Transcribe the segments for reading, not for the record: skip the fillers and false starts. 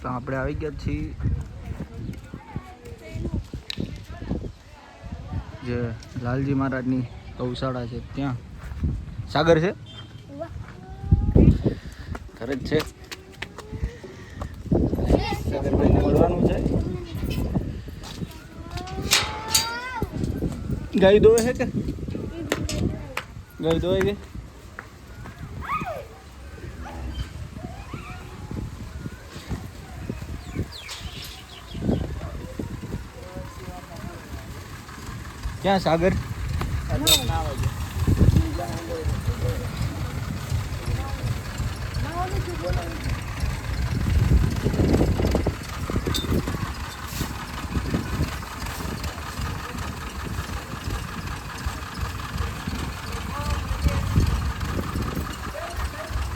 તો આપણે આવી ગયા છીએ જે લાલજી મહારાજની ગૌશાળા છે ત્યાં. સાગર છે ઘરે જ છે. સાગરભાઈને મળવાનું છે. ગાય દોવે છે કે ગાય દોવે કે ક્યાં સાગર?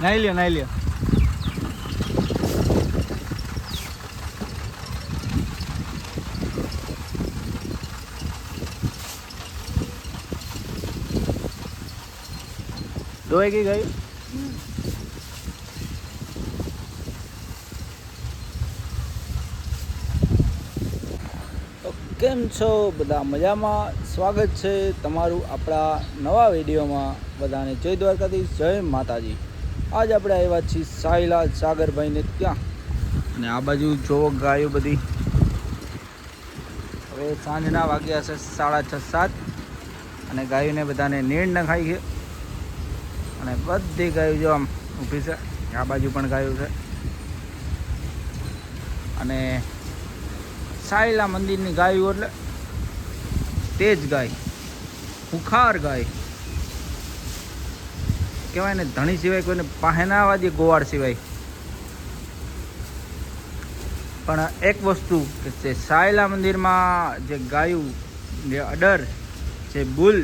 નાઈ લ્યો નાઈ લ્યો. દોવાઈ ગઈ ગાય? કેમ છો બધા? મજામાં? સ્વાગત છે તમારું આપણા નવા વિડીયોમાં. બધાને જય દ્વારકાધીશ, જય માતાજી. આજ આપણે આવ્યા છીએ સાઈલા સાગરભાઈને ત્યાં. અને આ બાજુ જોવો ગાયો બધી. હવે સાંજના વાગ્યા છે 6:30-7 અને ગાયોને બધાને નીણ નખાઈ છે. અને બધી ગાયો જો આમ ઊભી છે. આ બાજુ પણ ગાયો છે. અને સાયલા મંદિરની ગાયો એટલે તેજ ગાય, હુંખાર ગાય કહેવાય ને. ધણી સિવાય કોઈને પાસે ના આવવા દે, ગોવાળ સિવાય. પણ એક વસ્તુ કે જે સાયલા મંદિરમાં જે ગાયું, જે અડર, જે બુલ,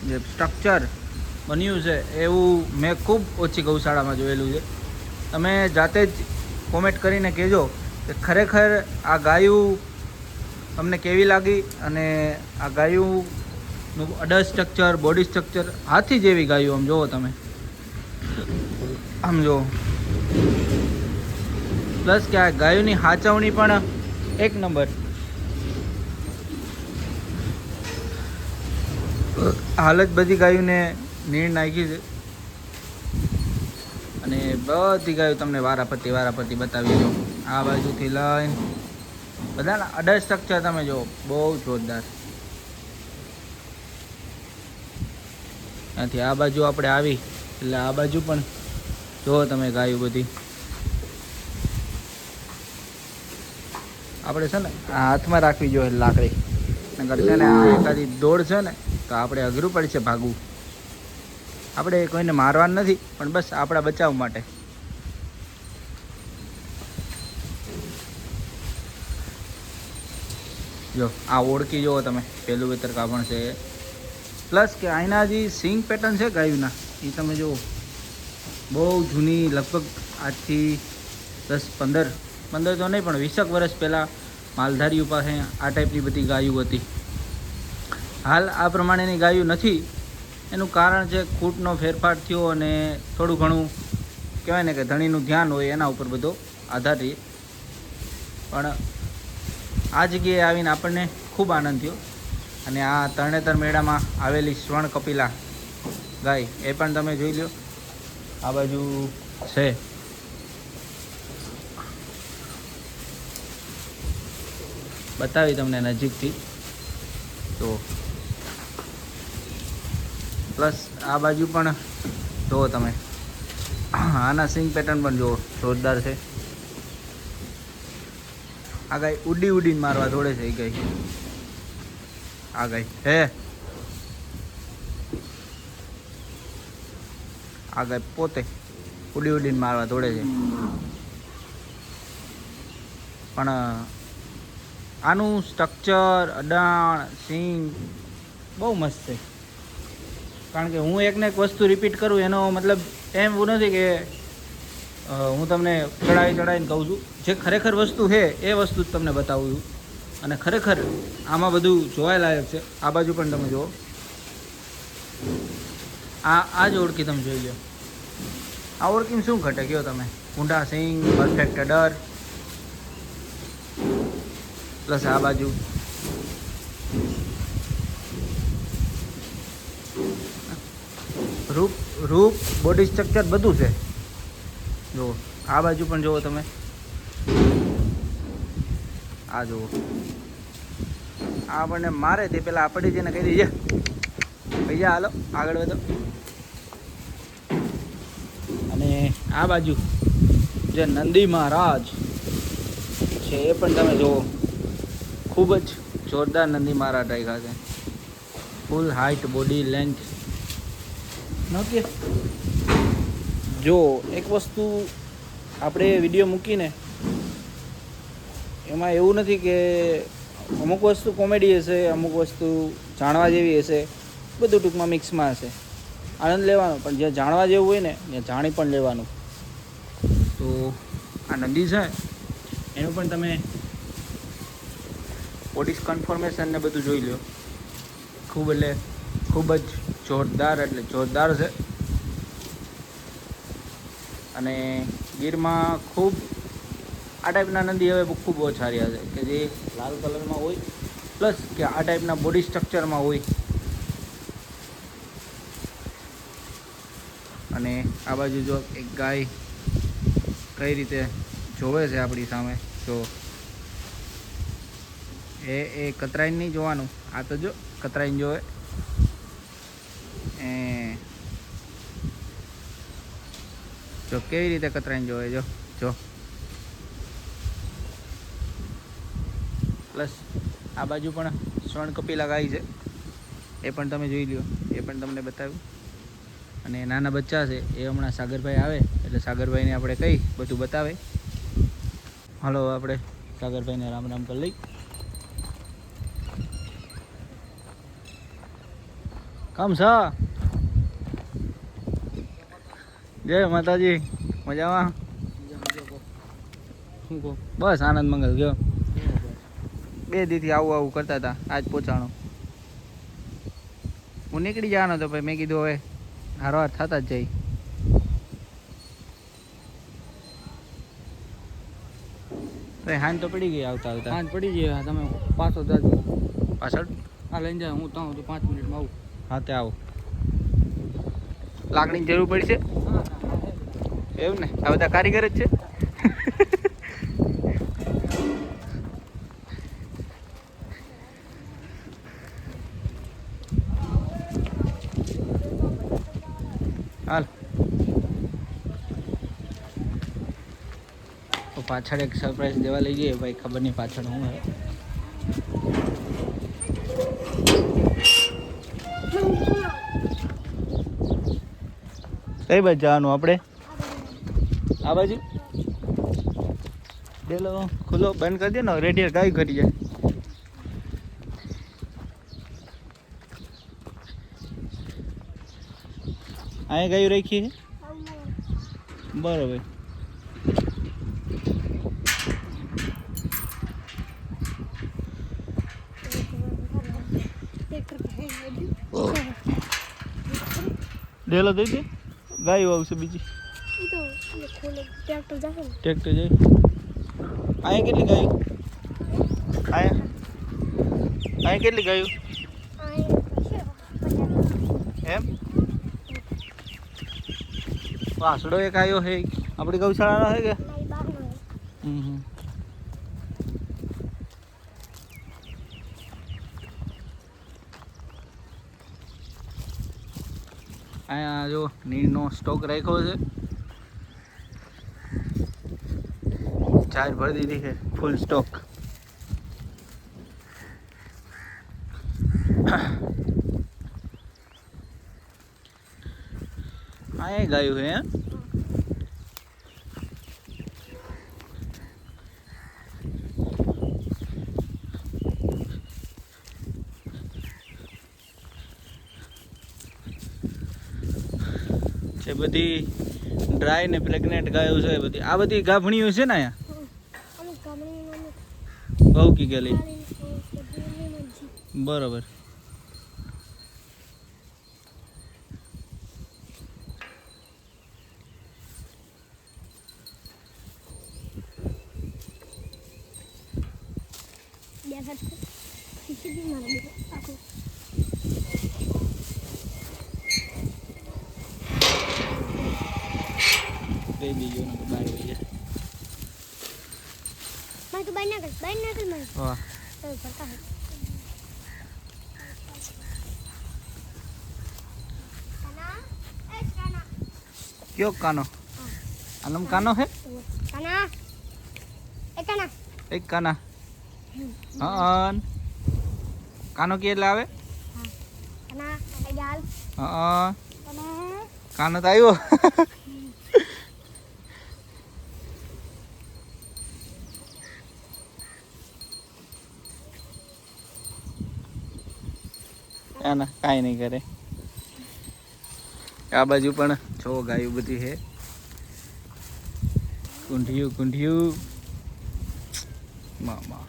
જે સ્ટ્રક્ચર બન્યું છે એવું મેં ખૂબ ઓછી ગૌશાળામાં જોયેલું છે. તમે જાતે જ કોમેન્ટ કરીને કહેજો કે ખરેખર આ ગાયું તમને કેવી લાગી. અને આ ગાયુંનું અડર સ્ટ્રક્ચર, બોડી સ્ટ્રક્ચર હાથી જેવી ગાયું. આમ જુઓ તમે, આમ જુઓ. પ્લસ કે આ ગાયોની હાચવણી પણ એક નંબર. હાલ જ બધી ગાયોને નીણ નાખી છે. અને બધી ગાયો તમને વારાફરતી બતાવી દો. આ બાજુથી લઈને બધાના અડર સ્ટ્રક્ચર તમે જુઓ, બહુ જોરદાર. ત્યાંથી આ બાજુ આપણે આવી એટલે આ બાજુ પણ જુઓ તમે ગાયો બધી. આપણે છે ને આ હાથમાં રાખવી જોઈએ લાકડી, નકર છે ને આ એકાદી દોડ છે ને તો આપણે અઘરું પડશે ભાગવું. આપણે કોઈને મારવાનું નથી, પણ બસ આપણા બચાવ માટે. જો આ ઓળખી જુઓ તમે, પહેલું વેતર કાપણ છે. પ્લસ કે અહીંના જે સિંગ પેટર્ન છે ગાયુંના, એ તમે જુઓ બહુ જૂની. લગભગ આજથી 10-15 તો નહીં પણ 20 વર્ષ પહેલાં માલધારીઓ પાસે આ ટાઈપની બધી ગાયું હતી. હાલ આ પ્રમાણેની ગાયું નથી. એનું કારણ છે ખૂટનો ફેરફાર થયો અને થોડું ઘણું કહેવાય ને કે ધણીનું ધ્યાન હોય એના ઉપર બધો આધાર રહે. પણ આ જગ્યાએ આવીને આપણને ખૂબ આનંદ થયો. અને આ તરણેતર મેળામાં આવેલી સ્વર્ણ કપિલા ગાય એ પણ તમે જોઈ લો. આ બાજુ છે. બતાવી તમને નજીકથી તો. પ્લસ આ બાજુ પણ જુઓ તમે, આના સિંગ પેટર્ન પણ જુઓ, જોરદાર છે. આ ગાય ઉડીને મારવા દોડે છે. એ ગાય, આ ગાય હે, આ ગાય પોતે ઉડીને મારવા દોડે છે. પણ આનું સ્ટ્રક્ચર, અડાણ, સિંગ બહુ મસ્ત છે. કારણ કે હું એકને એક વસ્તુ રિપીટ કરું એનો મતલબ એમ એવું નથી કે હું તમને ચડાવીને કહું છું. જે ખરેખર વસ્તુ છે એ વસ્તુ જ તમને બતાવું છું. અને ખરેખર આમાં બધું જોવાલાયક છે. આ બાજુ પણ તમે જુઓ, આ જ ઓળખી તમે જોઈ લો. આ ઓળખીને શું ઘટે કયો તમે? ઊંડા સિંગ, પરફેક્ટ અડર, પ્લસ આ બાજુ રૂપ બોડી સ્ટ્રક્ચર બધું છે. જુઓ આ બાજુ પણ જુઓ તમે, આ જુઓ આ આપણને મારે તે પેલા આપણે જેને કહી દઈએ ભૈયા હાલો આગળ વધો. અને આ બાજુ જે નંદી મહારાજ છે એ પણ તમે જુઓ, ખૂબ જ જોરદાર નંદી મહારાજ રાખ્યા છે. ફૂલ હાઇટ બોડી લેન્થ નક્કી. જો એક વસ્તુ આપણે વિડીયો મૂકીને એમાં એવું નથી કે અમુક વસ્તુ કોમેડી હશે, અમુક વસ્તુ જાણવા જેવી હશે, બધું ટૂંકમાં મિક્સમાં હશે. આનંદ લેવાનો, પણ જ્યાં જાણવા જેવું હોય ને ત્યાં જાણી પણ લેવાનું. તો આ નંદી છે એનું પણ તમે બોડી કન્ફર્મેશન ને બધું જોઈ લો. ખૂબ એટલે ખૂબ જ જોરદાર એટલે જોરદાર છે. અને ગીરમાં ખૂબ આ ટાઈપના નંદી હવે ખૂબ ઓછા રહ્યા છે કે જે લાલ કલરમાં હોય, પ્લસ કે આ ટાઈપના બોડી સ્ટ્રક્ચરમાં હોય. અને આ બાજુ જો એક ગાય કઈ રીતે જોવે છે આપણી સામે, જો એ કતરાઈને નહીં જોવાનું, આ તો જો કતરાઈને જોવે. જો કેવી રીતે કતરાઈને જોવે, જો જો. પ્લસ આ બાજુ પણ સ્વર્ણ કપિલા ગાય છે, એ પણ તમે જોઈ લ્યો, એ પણ તમને બતાવ્યું. અને નાના બચ્ચા છે એ હમણાં સાગરભાઈ આવે એટલે સાગરભાઈને આપણે કહી બધું બતાવે. હાલો આપણે સાગરભાઈને રામ રામ કરી લઈ. કામ સા જય માતાજી, મજામાં? શું કહો? બસ આનંદ મંગલ ગયો. 2 દીથી આવું કરતા હતા, આજ પહોંચાણો. હું નીકળી જવાનો તો ભાઈ મેં કીધું હવે હારવાર થતા જ જાય. ભાઈ હાન તો પડી ગઈ આવતા આવતા. હાન પડી ગઈ. તમે પાછો જાજો. પાછળ હા લઈને જાય, હું તો 5 મિનિટમાં આવું. હા તે આવો. લાકડીની જરૂર પડી છે એવું ને? આ બધા કારીગર જ છે. હાલ તો પાછળ એક સરપ્રાઈઝ દેવા લઈ જઈએ ભાઈ, ખબર નહીં પાછળ હું હે. કઈ બાજુ જવાનું આપણે? આ બાજુ ડેલો ખુલ્લો બંધ કરી દે ને, રેડિયર ગાય કરી જાય. અહીંયા ગાયું રાખી છે બરોબર. ડેલો દઈ દે, ગાયો આવશે બીજી. ટ્રેક્ટર જાય. અહીંયા કેટલી ગાયો? અહીંયા કેટલી ગાયો એમ? વાસડો એક આવ્યો છે આપણી ગૌશાળાનો છે કે? અહીંયા જો નીરનો સ્ટોક રાખ્યો છે, ચાર્જ ભરી દીધી છે ફૂલ સ્ટોક. અહીંયા ગાયું છે છે બધી ડ્રાય ને પ્રેગ્નેન્ટ ગાયો છે બધી. આ બધી ગાભણીઓ છે ને અહીંયા બહુ કી ગયેલી બરોબર. બેબી જો ને બહાર વહી જાય. વાહ કયો કાનો? આનમ કાનો હે? એક કાના. હા કાનો કે એટલે આવે? હા કાનો તો આવ્યો. ના કાંઈ નહીં કરે. આ બાજુ પણ જો ગાયું બધી છે. કુંઢિયું મામા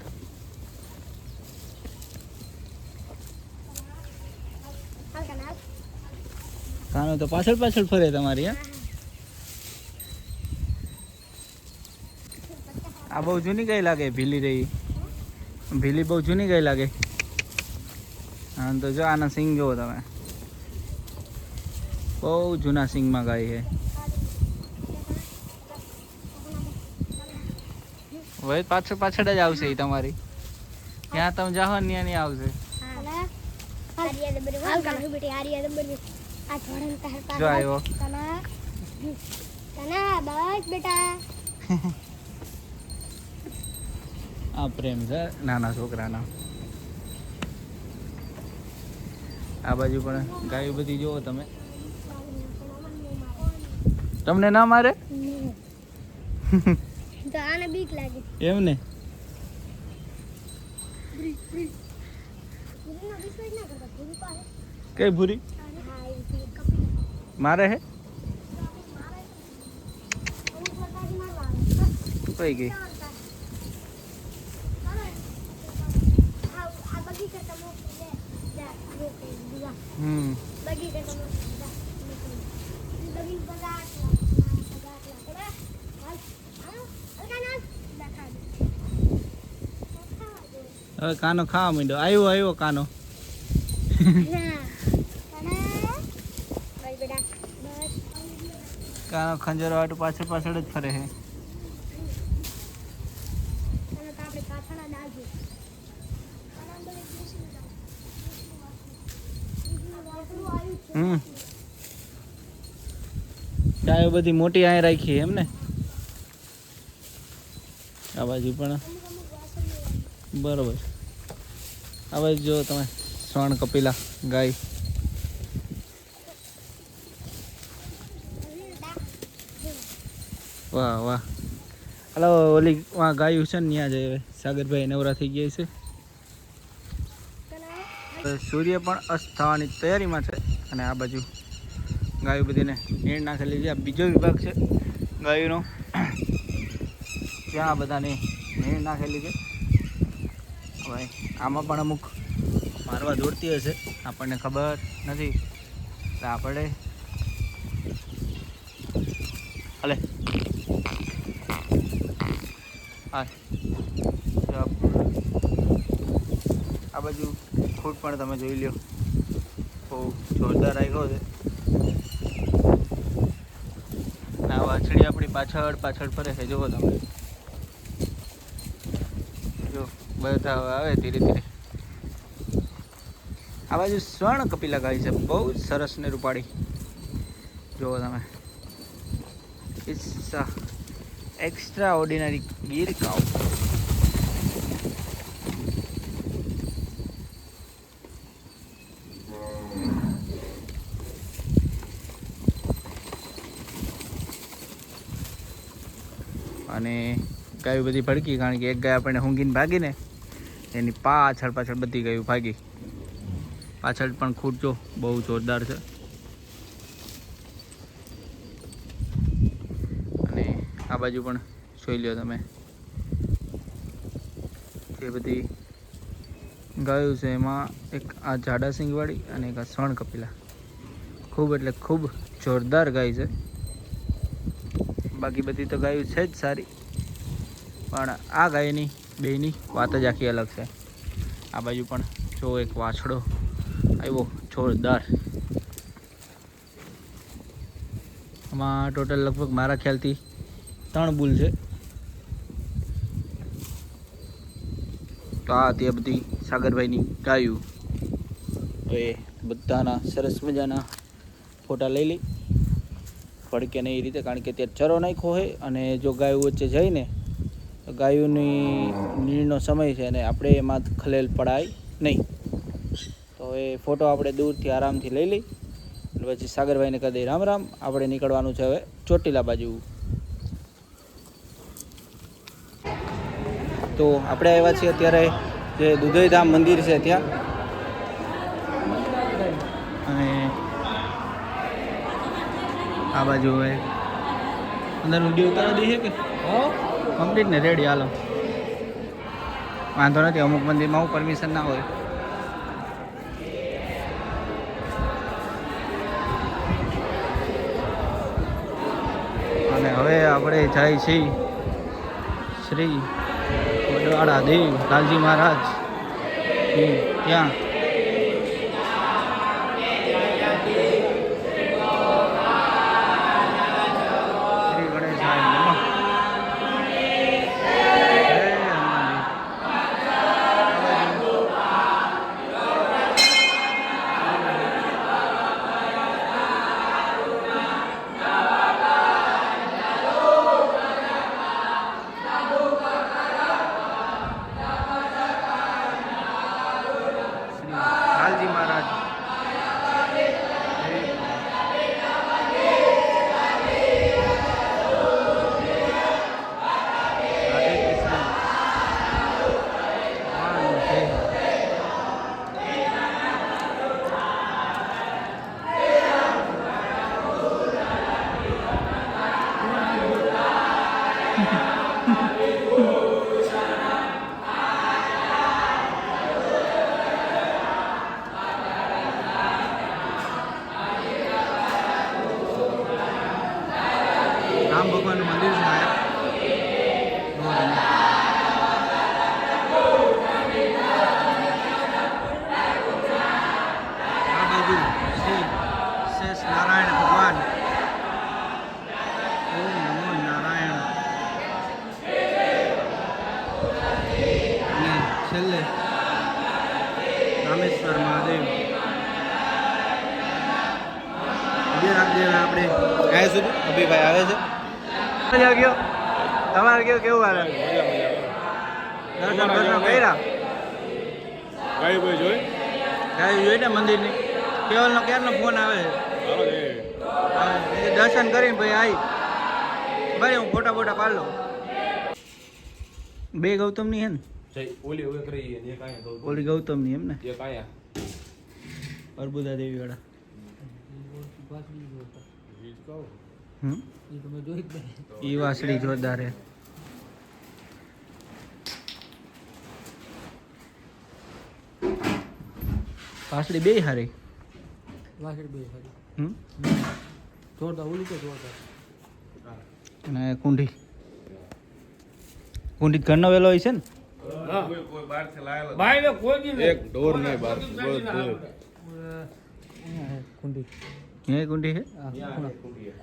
કાનો તો પાછળ ફરે તમારી. હા આ બહુ જૂની ગઈ લાગે. ભીલી રહી. ભીલી બહુ જૂની ગઈ લાગે. હા તો જો આના સિંગ જોવો તમે. બહુ જૂના સિંગમાં ગાય છે. હવે પાછળ જ આવશે એ તમારી. ત્યાં તમે જાઓ ને ત્યાં નહીં આવશે. જો આવ્યો. આ પ્રેમ છે નાના છોકરાના. આ બાજુ પણ ગાયો બધી જોવો તમે. તમને ના મારે? તો આને બીક લાગે. એમ ને? કઈ ભૂરી મારે હે? કઈ ગઈ? હવે કાનો ખાવા માંડ્યો. આવ્યો કાનો. કાનો ખંજર વાટું પાછળ જ ફરે છે. ગાયો બધી મોટી અહીં રાખી એમ ને? આ બાજુ પણ બરોબર. આ બાજુ જો તમે સ્વર્ણ કપિલા ગાય. વાહ વાહ. હાલો ઓલી ગાયું છે ને ત્યાં જાય. સાગરભાઈ નવરા થઈ ગયા છે. સૂર્ય પણ અસ્ત થવાની તૈયારીમાં છે. અને આ બાજુ ગાયો બધીને નીણ નાખેલી છે. આ બીજો વિભાગ છે ગાયોનો. ત્યાં બધાને નીણ નાખેલી છે. હવે આમાં પણ અમુક મારવા દોડતી હશે, આપણને ખબર નથી. તો આપણે હલે હા. આ બાજુ ખૂટ પણ તમે જોઈ લ્યો. બહુ જોરદાર રાખ્યો છે. આ વાછડી આપણી પાછળ ફરે છે. જુઓ તમે. જો બધા આવે ધીરે ધીરે. આ બાજુ સ્વર્ણ કપિલા ગાય છે. બહુ સરસ ને રૂપાળી. જુઓ તમે. ઇટ્સ એક્સ્ટ્રા ઓર્ડિનરી ગીર કાઉ. અને ગાયો બધી ભડકી, કારણ કે એક ગાય આપણને ઊંઘીને ભાગીને એની પાછળ બધી ગાયો ભાગી. પાછળ પણ ખૂટ જો બહુ જોરદાર છે. અને આ બાજુ પણ જોઈ લ્યો તમે. જે બધી ગાયો છે એમાં એક આ જાડા સિંગવાળી અને એક આ સ્વર્ણ કપિલા. ખૂબ એટલે ખૂબ જોરદાર ગાય છે. બાકી બધી તો ગાયો છે જ સારી, પણ આ ગાયની બેયની વાત જ આખી અલગ છે. આ બાજુ પણ જો એક વાછડો આવ્યો જોરદાર. આમાં ટોટલ લગભગ મારા ખ્યાલથી 3 બુલ છે. તો આ તે બધી સાગરભાઈની ગાયું. તો એ બધાના સરસ મજાના ફોટા લઈ લઈ ફડકે નહીં એ રીતે, કારણ કે ત્યાં ચરો નાખ્યો હોય અને જો ગાયો વચ્ચે જઈને તો ગાયોની નીરનો સમય છે અને આપણે એમાં ખલેલ પડાય નહીં. તો એ ફોટો આપણે દૂરથી આરામથી લઈ લઈ અને પછી સાગરભાઈને કહી દઈ રામ રામ. આપણે નીકળવાનું છે હવે ચોટીલા બાજુ. તો આપણે આવ્યા છીએ અત્યારે જે દુધઈધામ મંદિર છે ત્યાં, અને આ બાજુ હવે અંદર વિડીયો ઉતારી દઈએ કે કમ્પ્લીટ ને રેડી. હાલો વાંધો નથી, અમુક મંદિરમાં હું પરમિશન ના હોય. અને હવે આપણે જાય છીએ શ્રી વડવાડા દેવ લાલજી મહારાજ ત્યાં. શ્રી ગણેશાય નમઃ. લાલજી મહારાજ રાધે કૃષ્ણ. રામ ભગવાનનું મંદિર છે આ બાજુ શ્રી શેષ નારાયણ ભગવાન. ઓમ નમો નારાયણ. અને છેલ્લે રામેશ્વર મહાદેવ. આપણે આવ્યા સુધી અભિભાઈ આવે છે. મજા ગયો તમારે કેવું હાલ? દર્શન કર્યા? ગાય જોઈ ને મંદિરની. કેવલનો ક્યારનો ફોન આવે છે. દર્શન કરીને ભાઈ આવી ભાઈ હું ફોટા પાડ લઉં. બે ગૌતમની હે ને? ઓલી ગૌતમની એમ ને? અર્બુદા દેવી વાળા. ઈ વાસળી જોરદાર હે. વાસળી બે હારી. જોરદાર ઓલી કે જોરદાર. અને કુંડી ઘરનો વેલો હોય છે ને? કુંડી એ કુંડી છે.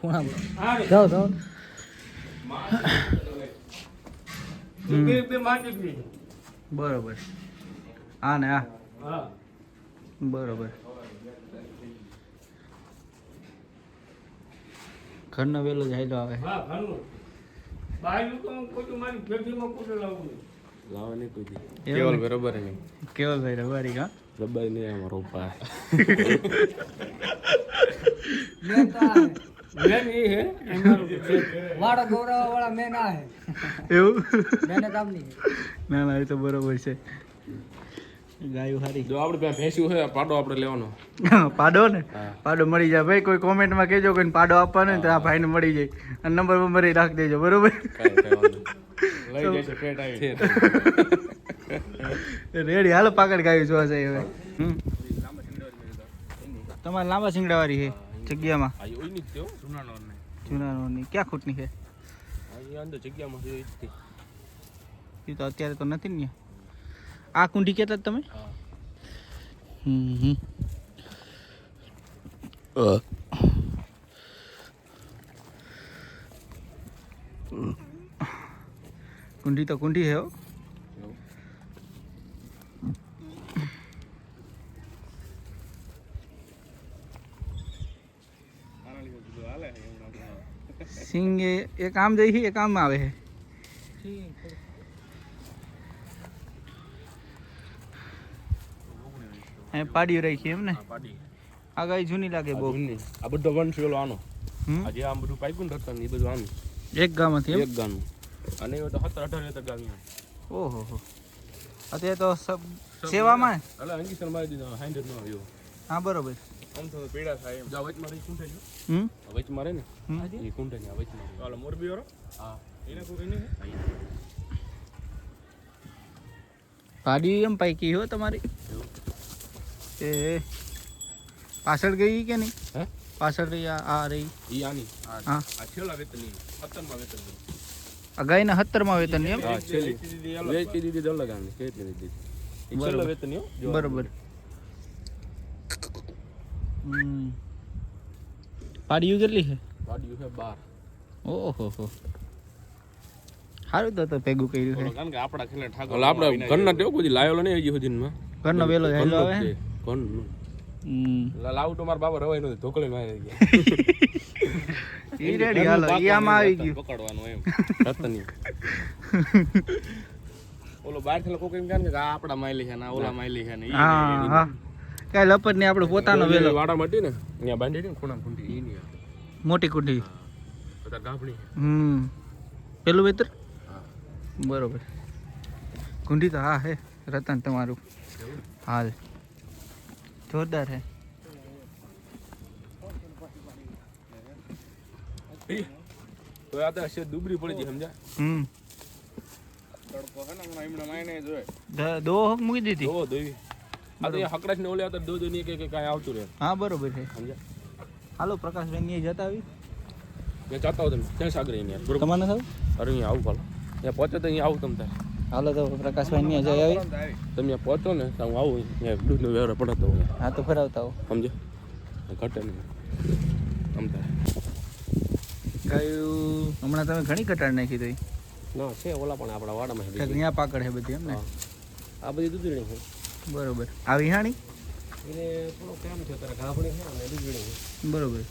ખૂણા જાઓ બરોબર. હા ને હા બરોબર. ઘરનો વેલો જ હાઈલો આવે. કેવલભાઈ રબારી હા રબારી નહીં અમારો પા વાળો ગૌરવ વાળા મેં ના હે એવું? મેને કામ નહીં. ના ના એ તો બરોબર છે. ગાયું હારી. જો આપણે ત્યાં ભેંસ્યું છે પાડો આપણે લેવાનો. પાડો ને? હા. પાડો મળી જાય ભાઈ. કોઈ કોમેન્ટમાં કહેજો કોઈને પાડો આપવાનો ને તો આ ભાઈને મળી જાય. અને નંબર રાખી દેજો બરોબર. લઈ જશે પેટ આવી રેડી હાલો પાકડ ગાયું જોવા જાય હવે. તમારે લાંબા શિંગડાવાળી છે જગ્યામાં? જૂનાની ક્યાં ખૂટની છે? અંદર જગ્યામાં એ તો અત્યારે તો નથી ને. આ કુંડી કહેતા હતા તમે? હા. હમ. કુંડી તો કુંડી હે હો. એવું. આના લીધે બધું હાલે છે એવું આપણે. સિંગ એ કામ જાય છે, એ કામ આવે છે. એ પાડી રાખી એમ ને. આ પાડી. આ ગાય જૂની લાગે બહુ. આ બધો વંશ પેલો આનો. હમ? આ જે આમ બધું પાક્યું ને રતન એ બધું આનું. એક ગામમાંથી એમ? એક ગાનું. અને એ તો 17-18 લીટર ગાવી. ઓહો હો. અત્યારે તો સબ સેવામાં ને? એટલે અંગીસર મારી દીધો 100 નો આવ્યો. હા બરોબર. આમ તો પીડા થાય એમ. જા વચમાં રહી કુંઠે જો. હમ વચમાં રહે ને. હમ. એ કુંઠે ને વચમાં. ઓલો મોરબી વાળો? હા. એને કોઈ નહીં હે? પાડી એમ પાકી હો તમારી. એ પાછળ ગઈ કે નહીં? હે? પાછળ રહી આ રહી. ઈ આની. હા. આ છેલ્લા વેતનની 17માં વેતન. આ ગાયના 17માં વેતન એમ? હા છેલ્લી. વેચી દીધી તો અલગ આની. કેટલી દીધી? ઈ છેલ્લા વેતન હો. બરોબર. પાડીયું કેટલી છે? પાડ્યું છે 12. ઓહો હો. સારું તો ભેગું કર્યું છે. કારણ કે આપડા ખેલે ઠાકોર આપડા ઘરના ટેવ કોઈ લાવેલો નહીં હજી સુધીમાં. ઘરનો વેલો હેલો આવે ને? ઘરનું. હમ. લાવું તો મારા બાબા રવાય નથી ઢોકળી માં આવી ગયા. ઈ રેડી હાલો ઈ આમાં આવી ગયું. પકડવાનું એમ રતની. ઓલો બહાર થી લોકો એમ કહે કે આ આપડા માયલી છે ને આ ઓલા માયલી છે ને ઈ હા હા. કઈ લપટ ને આપણો પોતાનો વેલો. વાડા મટી ને અહીંયા બાંધી ને ખૂણા ખૂંટી ઈ ની મોટી કુંડી. બધા ગાભણી. પેલું વેતર હા. બરોબર. કુંડી તો હા હે રતન તમારું હાલ જોરદાર હે. તો આ તો હશે દુબળી પડી ગઈ સમજ્યા. તડકો છે ને હમણાં એમણે માયને જોય. દો હક મૂકી દીધી. દો દોવી. આ તો હકડાશ ને ઓલે આ તો દો ની કે કાંઈ આવતું રહે હા બરોબર છે. સમજ્યા. હાલો પ્રકાશભાઈ ની જતા આવી. મેં ચાહતા હો તમે ક્યાં સાગર અહીંયા બરોબર. તમારે થયું અરે અહીંયા આવું પાલો ત્યાં પહોંચો તો અહીંયા આવું તમ તારે. હાલો તો પ્રકાશભાઈ ની જઈ આવી. તમે ત્યાં પહોંચો ને તો હું આવું અહીંયા દૂધનો વ્યવહાર પડાતો હોય હા તો ફરાવતા હો. સમજો ઘટે નહીં તમ તારે. ગાયું હમણાં તમે ઘણી કટાડ નાખી દઈ. ના છે ઓલા પણ આપણા વાડામાં છે ત્યાં પાકડ છે બધી એમ ને? આ બધી દૂધણી છે. બરોબર. આ વિહાણી એને થોડો કેમ છે તારે ગાભણી છે અને દૂધણી છે. બરોબર.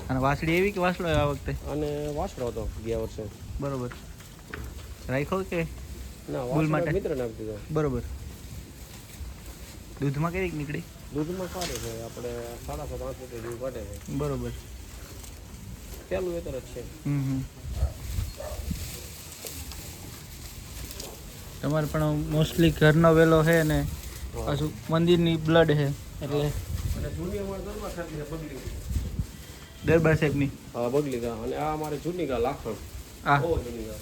અને વાસળી એવી કે વાસળો આ વખતે? અને વાસળો હતો ગયા વર્ષે. બરોબર. રાખ્યો કે ના બુલ માટે? મિત્ર નાખી દીધો. બરોબર. દૂધમાં કેવી નીકળી? દૂધમાં સારું છે આપણે 7.5 લીટર જેવું કાઢે છે. બરોબર. પહેલું વેતર જ છે. તમારે પણ મોસ્ટલી ઘરનો વેલો છે ને પાછું મંદિરની બ્લડ છે એટલે અને જૂની અમારે દરબાર સાહેબની છે બગલી. દરબાર સાહેબની હા બગલી ગા અને આ અમારે જૂની ગા લાખણ. આ બહુ જૂની ગા.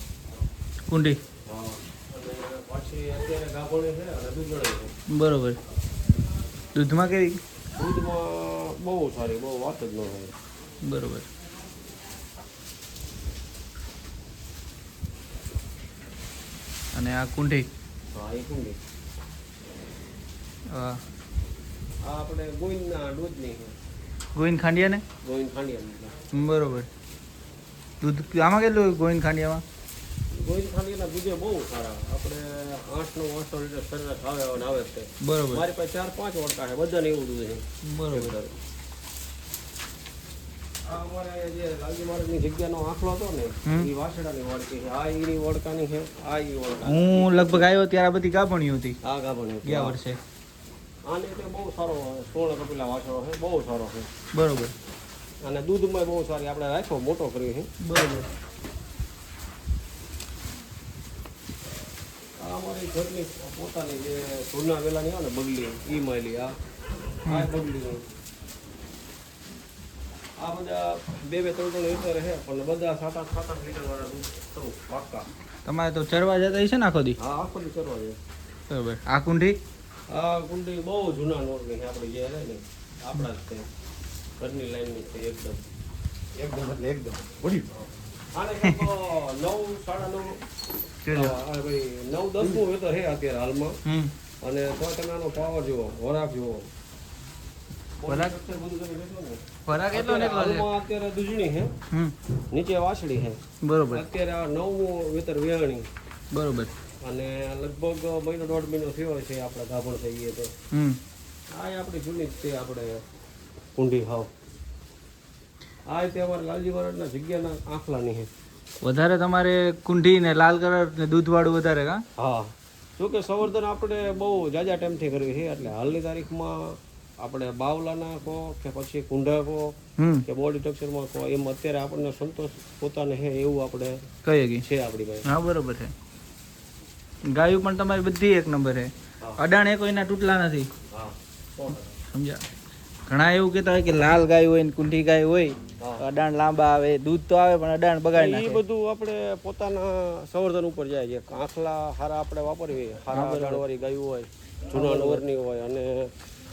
કુંડી. હા અને પાછી અત્યારે ગાભણી છે અને દૂધણી છે. બરોબર. દૂધમાં કેવી? દૂધમાં બહુ સારી બહુ વાત જ ન હોય. બરોબર. અને આ કુંડી હા એ કુંડી. આ આ આપણે ગોવિંદના દૂધની છે. ગોવિંદ ખાંડિયા ને? ગોવિંદ ખાંડિયા. બરોબર. દૂધ આમાં કેટલું ગોવિંદ ખાંડિયામાં? ગોવિંદ ખાંડિયાના દૂધે બહુ સારા. આપણે 8-9 લીટર સરેરાશ આવે અને આવે છે. બરોબર. મારી પાસે 4-5 વડકા છે બધાને એવું દૂધ છે. બરોબર. આ અમારે જે લાલજી મહારાજની જગ્યાનો આંખલો હતો ને એ વાસડાની વડકી છે. આ ઈની વડકાની છે. આ ઈ વડકા. હું લગભગ આવ્યો ત્યારે આ બધી ગાભણીઓ હતી આ ગાભણી ગયા વર્ષે. આને એટલે બહુ સારો 16 કપિલા વાસડો છે. બહુ સારો છે. બરોબર. અને દૂધમાં બહુ સારી આપણે રાખ્યો મોટો કર્યો છે. બરોબર. આ અમારી ઘરની પોતાની જે જૂના વેલાની આવે ને બગલી ઈ માયલી આ બગલી. આ બધા 2-3 લીટર છે પણ બધા 7-8 લીટર વાળા દૂધ તો પાક્કા. તમારે તો ચરવા જતા હશે ને આખો દી? હા આખો દી ચરવા છે. બરોબર. આ કુંડી? આ કુંડી બહુ જૂના નોટની છે આપણે જે રહે ને આપણા જ છે ઘરની લાઈનની છે એકદમ એટલે એકદમ વળી. આને કંઈક 9, 9:30 જોજો. ભાઈ 9-10 વેતર છે અત્યારે હાલમાં. હમ અને તો તમે આનો પાવર જુઓ, વરાક જુઓ. વરાક? બધું તમે જોશો ને. ફરક એટલો ને એટલો છે. હાલમાં અત્યારે દૂધણી છે, હમ નીચે વાછડી છે. બરોબર અત્યારે આ 9મું વેતર વેણી બરોબર. અને લગભગ મહિનો 1.5 મહિનો થયો છે આપણે ગાભણ થઈએ તો. હમ આ આપણી જૂની જ છે આપણે કુંડી હાવ. આ રીતે અમારે લાલજી મહારાજના જગ્યાના આંખલાની છે. વધારે તમારે કુંઢી ને લાલ કલર ને દૂધવાળું વધારે કા? હા, જોકે સંવર્ધન આપણે બહુ જાજા ટાઈમથી કરવી છે. એટલે હાલની તારીખમાં આપણે બાવલાના કહો કે પછી કુંઢા કહો હમ કે બોડી સ્ટ્રક્ચરમાં કહો, એમ અત્યારે આપણને સંતોષ પોતાને છે એવું આપણે કહીએ કે છે આપણી પાસે. હા બરોબર છે. ગાયું પણ તમારી બધી એક નંબર છે. હા. અડાણ કોઈના તૂટલા નથી. હા, 100%. સમજ્યા? ઘણા એવું કહેતા હોય કે લાલ ગાય હોય ને કુંઢી ગાય હોય હા. તો અડાણ લાંબા આવે, દૂધ તો આવે પણ અડાણ બગાડી એ નાખે. બધું આપણે પોતાના સંવર્ધન ઉપર જાય છે. આંખલા હારા આપણે વાપરવી, હારા જાણવારી ગાયું હોય, જૂના નવરની હોય અને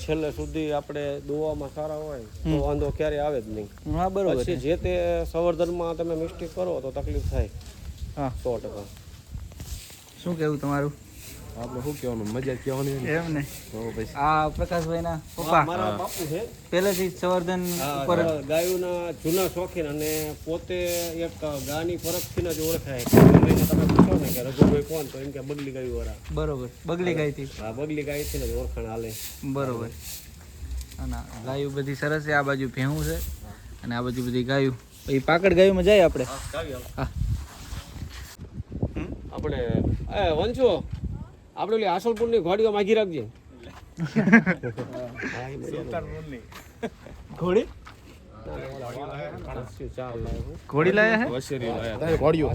છેલ્લે સુધી આપણે દોવામાં સારા હોય તો વાંધો ક્યારે આવે જ નહીં. હા બરોબર પછી છે. જે તે સંવર્ધનમાં તમે મિસ્ટેક કરો તો તકલીફ થાય. હા 100%. શું કેવું તમારું? આપણે શું કહેવાનું, મજા કહેવાની. એમ ને તો પછી આ પ્રકાશભાઈના પપ્પા મારા બાપુ છે. પહેલેથી જ સંવર્ધન ઉપર ગાયોના જૂના શોખીન અને પોતે એક ગાની ફરકથી જ ઓળખાય. ગમે એને તમે પૂછો ને કે રઘુભાઈ કોણ, તો એમ કે બગલી ગાયું વાળા. બરોબર બગલી ગાયથી. હા, બગલી ગાયથી જ ઓળખાણ હાલે. બરોબર. અને ગાયું બધી સરસ છે. આ બાજુ ભેહું છે અને આ બાજુ બધી ગાયું. પછી પાકડ ગાયુંમાં જાય આપણે. હા આપણે વંશો આપણે ઓલી આસલપુરની ઘોડીઓ માગી રાખજે. ઘોડી ચાર લાવ્યો. ઘોડી લાયા હે? ઘોડીઓ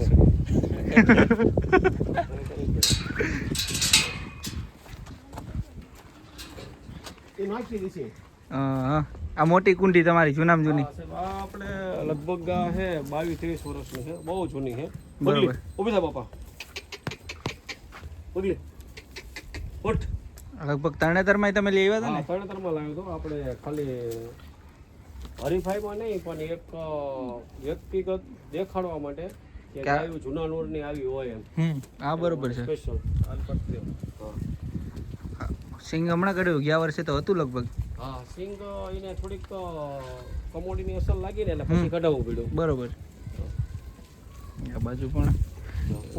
એ નાખી દીધી. હા. આ મોટી કુંડી તમારી જૂનામાં જૂની. આ આપણે લગભગ છે 22-23 વર્ષની છે, બહુ જૂની છે. બરોબર. ઉભી થા બાપા. પગલી ઉઠ. લગભગ તરણેતરમાં તમે લઈ આવ્યા હતા ને? તરણેતરમાં લાવ્યો તો આપણે. ખાલી હરીફાઈમાં નહીં પણ એક વ્યક્તિગત દેખાડવા માટે કે ગાયું જૂના નૂરની આવી હોય એમ. હા બરોબર છે. સ્પેશિયલ. સિંગ હમણાં કર્યું, ગયા વર્ષે તો હતું લગભગ. હા, સિંગ એને થોડીક કમોડીની અસર લાગી ને એટલે પછી કઢાવવું પડ્યું. બરોબર. આ બાજુ પણ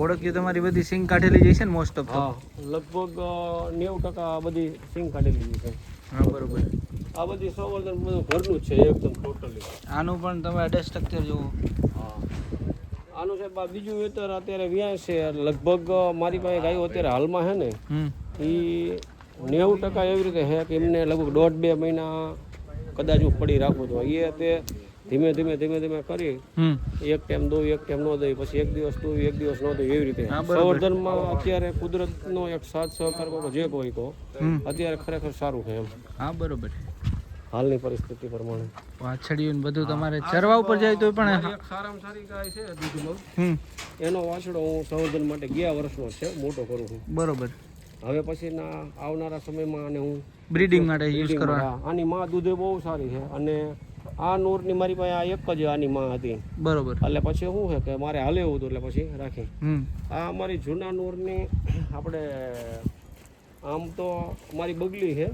ઓળખ્યું તમારી બધી સિંગ કાઢેલી જઈ છે ને મોસ્ટ ઓફ? હા, લગભગ 90% બધી સિંગ કાઢેલી છે. હા બરોબર. આ બધી સંવર્ધન બધું ઘરનું જ છે એકદમ ટોટલી. આનું પણ તમે અડે સ્ટ્રક્ચર જુઓ. હા, આનું સાહેબ આ બીજું વેતર અત્યારે વ્યાય છે. લગભગ મારી પાસે ગાયો અત્યારે હાલમાં છે ને એ 90% એવી રીતે છે કે એમને લગભગ 1.5-2 મહિના કદાચ હું પડી રાખું તો એ તે ધીમે ધીમે કરી એક ટાઈમ દઉં, એક ટાઈમ ન દઈ, પછી એક દિવસ દઉં, એક દિવસ ન દઈ, એવી રીતે. સંવર્ધનમાં અત્યારે કુદરતનો એક સાથ સહકાર કહો જે કોઈ કહો અત્યારે ખરેખર સારું છે એમ. હા બરોબર. હાલની પરિસ્થિતિ પ્રમાણે વાછડિયું બધું તમારે ચરવા ઉપર જાય તો પણ એક સારામાં સારી ગાય છે દૂધમાં. એનો વાછડો હું સંવર્ધન માટે ગયા વર્ષનો છે, મોટો કરું છું. બરોબર. હવે પછીના આવનારા સમયમાં આને હું બ્રીડિંગ માટે યુઝ કરવા. આની માં દૂધે બહુ સારી છે અને આ નૂરની મારી પાસે આ એક જ આની માં હતી. બરોબર. એટલે પછી શું છે કે મારે હાલે એવું હતું એટલે પછી રાખી. આ અમારી જૂના નૂરની આપણે આમ તો મારી બગલી છે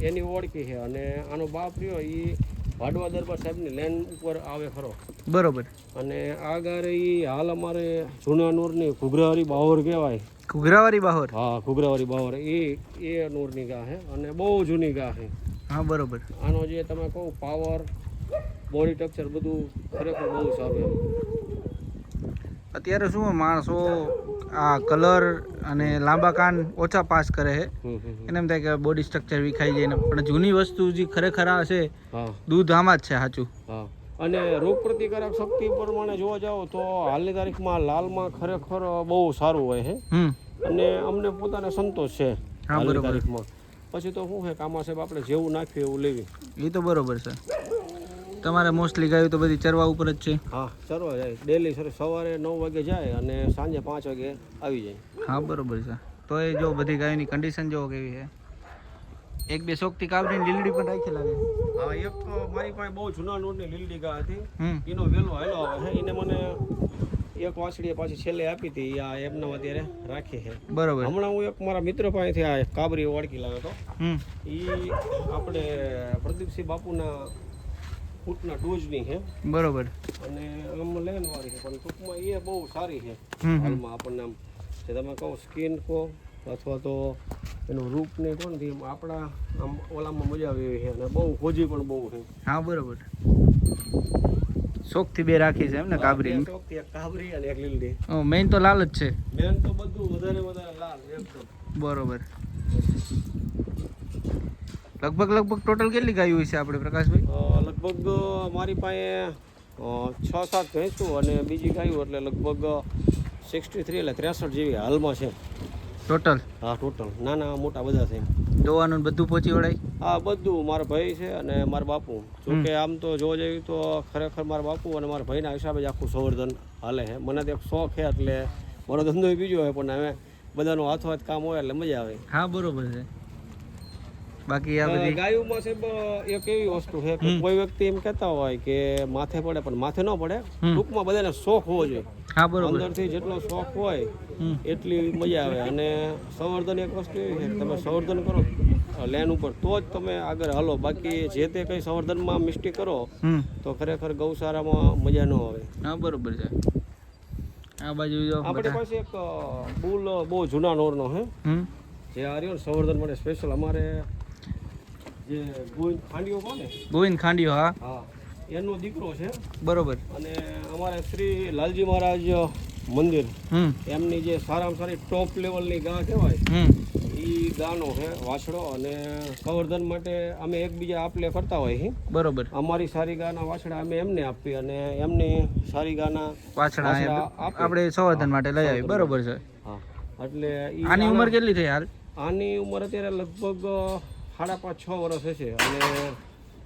એની ઓળખી છે અને આનો બાપ રહ્યો એ ભાડવા દરબાર સાહેબની લેન ઉપર આવે ખરો. બરોબર. અને આ ગારે એ હાલ અમારે જૂના નૂરની ઘુઘરાવાળી બાહોર કહેવાય. ઘુઘરાવાળી બાહોર? હા, ઘુઘરાવાળી બાહોર એ નૂરની ગા છે અને બહુ જૂની ગા છે. હા બરોબર. આનો જે તમે કહો પાવર, બોડી સ્ટ્રક્ચર બધું ખરેખર બહુ સારું એમ. અત્યારે શું માણસો આ કલર અને લાંબા કાન ઓછા પાસ કરે છે. એને એમ થાય કે બોડી સ્ટ્રક્ચર વિખાઈ જાય ને, પણ જૂની વસ્તુ જે ખરેખર આ છે દૂધ આમાં જ છે સાચું. હા, અને રોગ પ્રતિકારક શક્તિ પ્રમાણે જોવા જાઓ તો હાલની તારીખમાં લાલમાં ખરેખર બહુ સારું હોય છે અને અમને પોતાને સંતોષ છે હાલની તારીખમાં. પછી તો શું છે કામા સાહેબ આપણે જેવું નાખ્યું એવું લેવી. એ તો બરોબર છે. તમારે મોસ્ટલી ગાયું તો બધી ચરવા ઉપર જ છે? હા, ચરવા જાય ડેલી. સવારે 9 વાગે જાય અને સાંજે 5 વાગે આવી જાય. હા બરોબર છે. તો એ જો બધી ગાયોની કન્ડિશન જો કેવી છે, એક બે શોખથી કાબરીની લીલડી પણ રાખી લાગે. હા એક મારી પાસે બહુ જૂના નોટની લીલડી ગા હતી હમ એનો વેલો હેલો આવે છે એને મને એક વાછડીએ પાછી છેલ્લે આપી હતી આ એમના અત્યારે રાખી છે. બરોબર. હમણાં હું એક મારા મિત્ર પાસેથી આ કાબરી ઓળખી લાવ્યો હતો. હમ એ આપણે પ્રદીપસિંહ બાપુના ફૂટના ડોઝની છે બરોબર. અને આમ લેનવાળી છે પણ ટૂંકમાં એ બહુ સારી છે હમ હાલમાં આપણને આમ જે તમે કહો સ્કિન કહો અથવા તો એનું રૂપ ને કહો ને એમ આપણા આમ ઓલામાં મજા આવે એવી છે અને બહુ ખોજી પણ બહુ છે. હા બરોબર. શોખથી બે રાખી છે એમ ને કાબરી? એક કાબરી અને એક લીલડી. મેઇન તો લાલ જ છે. મેન તો બધું વધારે લાલ એકદમ. બરોબર. લગભગ ટોટલ કેટલી ગાયો હોય છે આપણે પ્રકાશભાઈ? લગભગ મારી પાસે 6-7 ભેંસું અને બીજી ગાયું એટલે લગભગ 63 એટલે 63 જેવી હાલમાં છે ટોટલ? હા ટોટલ નાના મોટા બધા છે. દવાનું બધું પહોંચી વળાય? હા બધું મારા ભાઈ છે અને મારા બાપુ. જોકે આમ તો જોવા જઈએ તો ખરેખર મારા બાપુ અને મારા ભાઈના હિસાબે જ આખું સંવર્ધન હાલે છે. મને તો એક શોખ છે એટલે મારો ધંધો બીજો હોય પણ હવે બધાનું હાથો કામ હોય એટલે મજા આવે. હા બરોબર છે. બાકી આ બધી ગાયોમાં સાહેબ એક એવી વસ્તુ છે કે કોઈ વ્યક્તિ એમ કહેતા હોય કે માથે પડે પણ માથે ન પડે. ટૂંકમાં બધાને શોખ હોવો જોઈએ. હા બરોબર. અંદરથી જેટલો શોખ હોય એટલી મજા આવે. અને સંવર્ધન એક વસ્તુ એવી છે કે તમે સંવર્ધન કરો લેન ઉપર તો જ તમે આગળ હાલો. બાકી જે તે કંઈ સંવર્ધનમાં મિસ્ટેક કરો તો ખરેખર ગૌશાળામાં મજા ન આવે. હા બરોબર છે. આ બાજુ જો આપણી પાસે એક બુલ બહુ જૂના નોરનો છે જે આ રહ્યો સંવર્ધન માટે સ્પેશિયલ અમારે જે ગોવિંદ ખાંડીઓ કોને ગોવિંદ ખાંડીઓ. હા હા એનો દીકરો છે. બરોબર. અને અમારે શ્રી લાલજી મહારાજ મંદિર એમની જે સારામાં સારી ટોપ લેવલની ગા કહેવાય એ ગાનો છે વાછડો. અને સંવર્ધન માટે અમે એકબીજા આપ લે કરતા હોય છે. બરોબર. અમારી સારી ગાના વાછડા અમે એમને આપીએ અને એમની સારી ગાના વાછડા આપણે સંવર્ધન માટે લઈ આવી. બરોબર છે. હા એટલે આની ઉંમર કેટલી થઈ હાલ? આની ઉંમર અત્યારે લગભગ 5.5-6 વર્ષ હશે. અને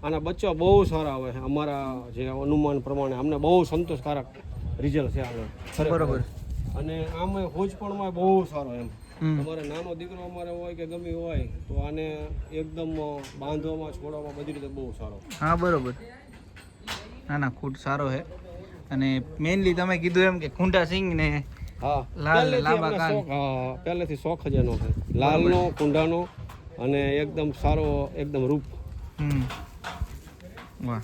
આના બચ્ચા બહુ સારા આવે છે. અમારા જે અનુમાન પ્રમાણે અમને બહુ સંતોષકારક રિઝલ્ટ છે આનો. બરોબર. અને આમાં હોજપણમાં બહુ સારો એમ. તમારે નાનો દીકરો અમારે હોય કે ગમે હોય તો આને એકદમ બાંધવામાં છોડવામાં બધી રીતે બહુ સારો. હા બરોબર. ના ખૂબ સારો છે. અને મેઇનલી તમે કીધું એમ કે ખૂંટા સિંગ ને હા લાલ લાંબા કાન. પહેલેથી શોખ જ એનો છે લાલનો કુંડાનો અને એકદમ સારો એકદમ રૂપ. વાહ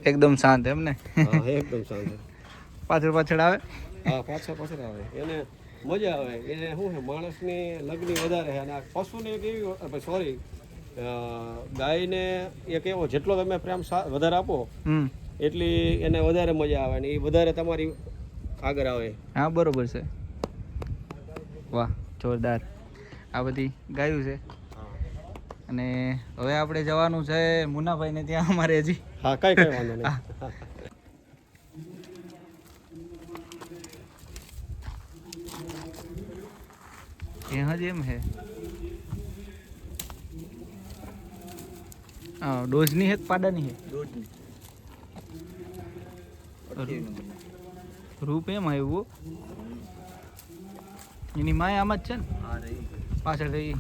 એકદમ શાંત એમ ને? હા એકદમ શાંત. પાછળ આવે? હા પાછળ આવે. એને મજા આવે. એને શું છે માણસની લગની વધારે છે. અને આ પશુને એક એવી સોરી ગાયને એક એવો જેટલો તમે પ્રેમ વધારે આપો એટલી એને વધારે મજા આવે ને એ વધારે તમારી આગળ આવે. હા બરોબર છે. વાહ જોરદાર. આ બધી ગાયું છે. અને હવે આપણે જવાનું છે મુન્નાભાઈ ને ત્યાં અમારે હજી. હા કઈ વાંધો નહીં. यहाँ જેમ હે ડોઝની હે પાડાની હે? રૂપ એમ આવ્યું એની માય આમ જ છે ને પાછળ રહી.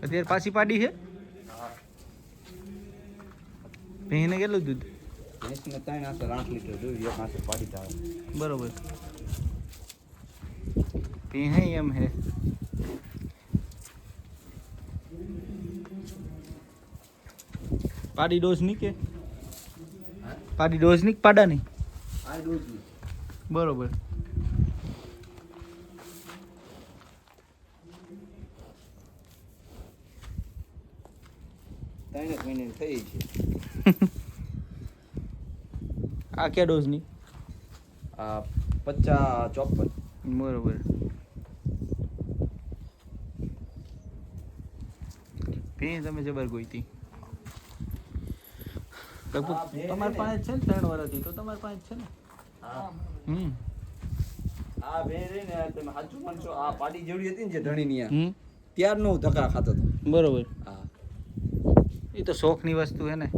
અત્યારે પાછી પાડી છે? ભેંને કેટલું દૂધ? ભેંસને 3 લીટર દૂધ, 1 આંસર પાડી થાય. બરોબર. ભેં એમ હે. પાડી ડોઝ ની કે પાડી ડોઝ ની પાડા ની? આ ડોઝની. બરોબર. થઈ છે. આ ક્યાં ડોઝ ની? આ 50-54. બરોબર. ભેં તમે જબર ગોઈતી લગભગ તમારી પાસે છે ને 3 વર્ષથી તો તમારી પાસે છે ને? હા. આ બે રે ને તમે સાચું માનશો આ પાડી જેવડી હતી ને જે ધણીની ત્યારનો ધક્કા ખાતો હતો. બરોબર. હા એ તો શોખની વસ્તુ છે ને.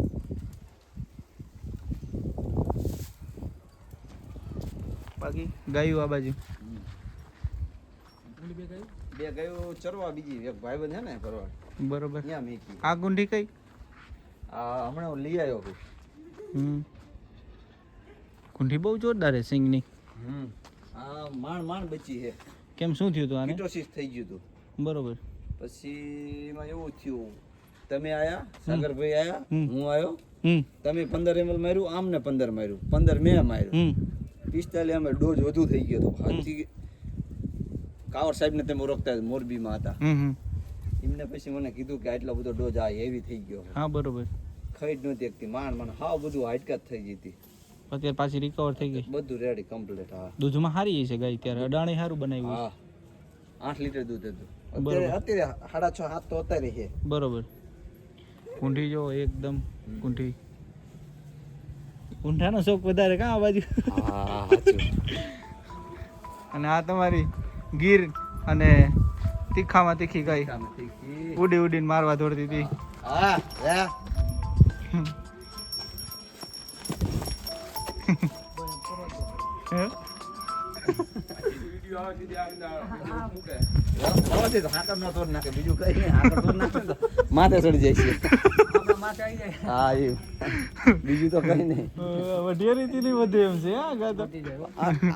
બાકી ગાયું આ બાજુ બે ગાયો ચરવા, બીજી એક ભાઈબંધ છે ને ભરવાડ, બરોબર. ત્યાં મેકી. આ ગુંઠી કઈ? આ હમણાં હું લઈ આવ્યો છું. ગુંઠી બહુ જોરદાર છે સિંગની. આ માંડ બચી છે. કેમ, શું થયું હતું આને? કિટોસિસ થઈ ગયું હતું. બરોબર. પછી એમાં એવું થયું, તમે આયા, સાગરભાઈ આયા, હું આવ્યો, હમ તમે 15 ml માર્યું, આમને 15 માર્યું, 15 મેં માર્યું, 45 ml ડોઝ વધુ થઈ ગયો હતો. હાથી કાવર સાહેબ ને તમે ઓળખતા જ, મોરબીમાં હતા. એમને પછી મને કીધું કે આટલો બધો ડોઝ આ હેવી થઈ ગયો. હા બરોબર. ખાઈ જ નહોતી એકતી, માંડ હાવ બધું હાડકાત થઈ ગઈ હતી. અત્યારે પાછી રિકવર થઈ ગઈ, બધું રેડી કમ્પ્લીટ. હા, દૂધમાં સારી છે ગાય. ત્યારે અડાણી સારું બનાવ્યું. હા, 8 લીટર દૂધ હતું. બરોબર. અત્યારે 6.5 7 તો અત્યારે છે. બરોબર. કુંઠી જો એકદમ કુંઠી. કુંઠાનો શોખ વધારે કાં આ બાજુ? હા, સાચું. અને આ તમારી ગીર અને તીખામાં તીખી ગાય ઉડી ઉડીને મારવા દોડતી હતી. હા, યા. હે? બીજું કઈ નહીં, માથે ચડી જાય છે. હા, એવું. બીજું તો કઈ નહીં. વઢિયારીથી નહીં વધે એમ છે. હા ગાતા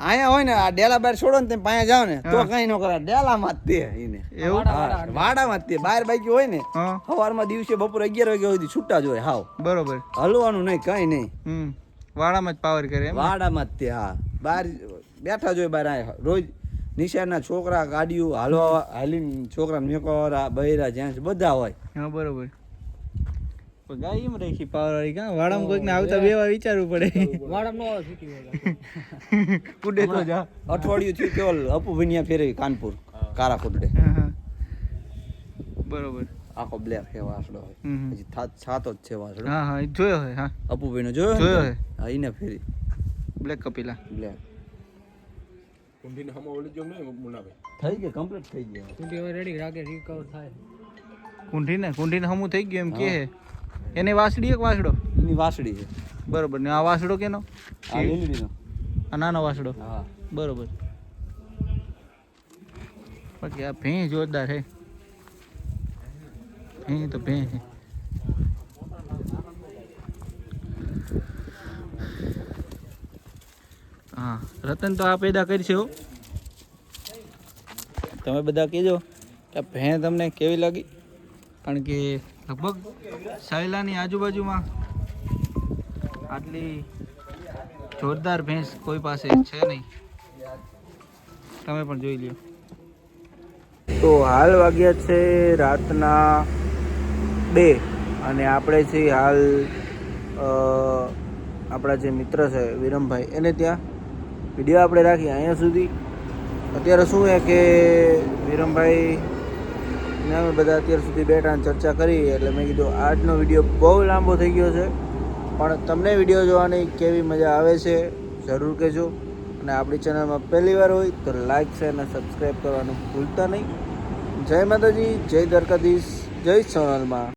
અહીંયા હોય ને, આ ડેલા બહાર છોડો ને, તમે પાયા જાવ ને તો કઈ ન કરે. ડેલામાં જ તે એને એવું? હા, વાડામાં જ તે. બહાર બાકી હોય ને, હા સવારમાં દિવસે બપોરે 11 વાગ્યા સુધી છૂટા જ હોય. હાવ બરોબર. હલવાનું નહીં, કઈ નહીં. વાળામાં જ પાવર કરે એમ? વાડામાં જ તે. હા, બહાર બેઠા જ હોય. બહાર આ રોજ નિશાળના છોકરા ગાડીઓ હાલવા હાલીને છોકરાને મેકવાવાળા બૈરા જેન્ટ્સ બધા હોય. હા બરોબર. પણ ગાય એમ રાખી પાવર વાળી કાં? વાળામાં કોઈકને આવતા બેવા વિચારવું પડે. કુડે તો જા. અઠવાડિયું થયું કેવલ અપુભનિયા ફેરવી કાનપુર કારા કુડડે. બરોબર. આખો બ્લેક છે વાસડો હોય. હજી સાતો જ છે વાસડો. હા હા, જોયો હોય. હા અપુભાઈનો જોયો જોયો ને? હે. હા, એને ફેરી બ્લેક કપિલા. બ્લેક કુંડીને હમો ઓલી જો નહીં મુનાભાઈ થઈ ગઈ, કમ્પ્લીટ થઈ ગઈ. કુંડી હવે રેડી રાગે રિકવર થાય. કુંઠીને હમું થઈ ગયું એમ કે હે. એને વાસડી એક વાસડો? એની વાસડી છે. બરોબર. ને આ વાસડો કેનો? આ લીલીનો. આ નાનો વાસડો. હા, બરોબર. બાકી આ ભેં જોરદાર છે. ભેં તો ભેં છે. હા, રતન તો આ પેદા કરશે હો. તમે બધા કહેજો કે ભેં તમને કેવી લાગી. કારણ કે લગભગ સાયલાની આજુબાજુમાં આટલી જોરદાર ભેંસ કોઈ પાસે છે નહીં. તમે પણ જોઈ લ્યો. તો હાલ વાગ્યા છે રાતના 2 અને આપણે છીએ હાલ આપણા જે મિત્ર છે વિરમભાઈ એને ત્યાં. વિડીયો આપણે રાખી અહીંયા સુધી. અત્યારે શું છે કે વિરમભાઈ ને અમે બધા અત્યાર સુધી બેઠા અને ચર્ચા કરી, એટલે મેં કીધું આજનો વિડીયો બહુ લાંબો થઈ ગયો છે, પણ તમને વિડીયો જોવાની કેવી મજા આવે છે જરૂર કહેજો. અને આપણી ચેનલમાં પહેલી વાર હોય તો લાઈક શેર અને સબસ્ક્રાઈબ કરવાનું ભૂલતા નહીં. જય માતાજી, જય દ્વારકાધીશ, જય સોનલમાં.